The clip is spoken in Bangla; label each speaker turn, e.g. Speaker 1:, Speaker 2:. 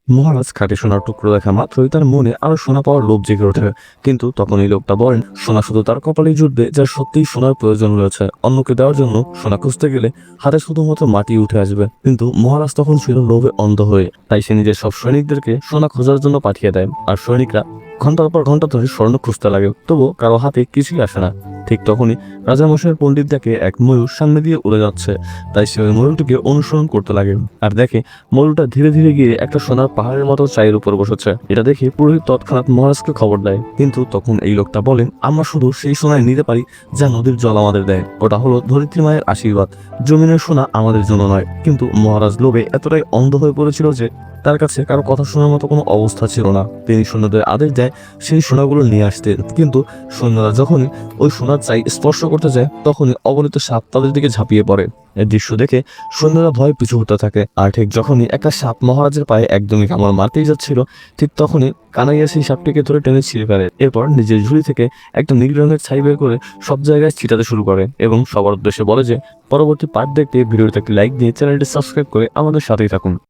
Speaker 1: মহারাজ খাঁটি সোনার টুকরো দেখা মাত্রই তার মনে আরো সোনা পাওয়ার লোভ জেগে ওঠে। কিন্তু তখন এই লোকটা বলেন সোনা শুধু তার কপালেই জুটবে যার সত্যিই সোনার প্রয়োজন রয়েছে। অন্যকে দেওয়ার জন্য সোনা খুঁজতে গেলে হাতে শুধুমাত্র মাটি উঠে আসবে। কিন্তু মহারাজ তখন ছিল লোভে অন্ধ হয়ে, তাই সে নিজের সব সৈনিকদেরকে সোনা খোঁজার জন্য পাঠিয়ে দেয়। আর সৈনিকরা ঘন্টার পর ঘন্টা ধরে স্বর্ণ খুঁজতে লাগে, তবুও কারো হাতে কিছুই আসে না। ঠিক তখনই রাজামশাইয়ের পণ্ডিত দেখে এক ময়ূর সামনে দিয়ে উড়ে যাচ্ছে। তাই সে ওই ময়ূরটিকে অনুসরণ করতে লাগে আর দেখে ময়ূরটা ধীরে ধীরে গিয়ে একটা সোনার পাহাড়ের মতো চায়ের উপর বসেছে। এটা দেখে পুরোহিত তৎক্ষণাৎ মহারাজকে খবর দেয়। কিন্তু তখন এই লোকটা বলেন আমরা শুধু সেই সোনায় নিতে পারি যা নদীর জল আমাদের দেয়, ওটা হলো ধরিত্রী মায়ের আশীর্বাদ, জমিনের সোনা আমাদের জন্য নয়। কিন্তু মহারাজ লোভে এতটাই অন্ধ হয়ে পড়েছিল যে তার কাছে কারো কথা শোনার মতো কোনো অবস্থা ছিল না। তিনি সৈন্যদের আদেশ দেয় সেই সোনাগুলো নিয়ে আসতে। কিন্তু সৈন্যরা যখনই ওই সোনার চাই স্পর্শ করতে যায় তখনই অগণিত সাপ তাদের দিকে ঝাঁপিয়ে পড়ে। এই দৃশ্য দেখে সৈন্যরা ভয় পিছু হতে থাকে। আর ঠিক যখনই একটা সাপ মহারাজের পায়ে একদমই কামড় মারতেই যাচ্ছিল, ঠিক তখনই কানাইয়া সেই সাপটিকে ধরে টেনে ছিঁড়ে ফেলে। এরপর নিজের ঝুড়ি থেকে একটা নীল রঙের ছাই বের করে সব জায়গায় ছিটাতে শুরু করে এবং সবার উদ্দেশ্যে বলে যে পরবর্তী পার্ট দেখতে ভিডিওটাকে লাইক দিয়ে চ্যানেলটি সাবস্ক্রাইব করে আমাদের সাথেই থাকুন।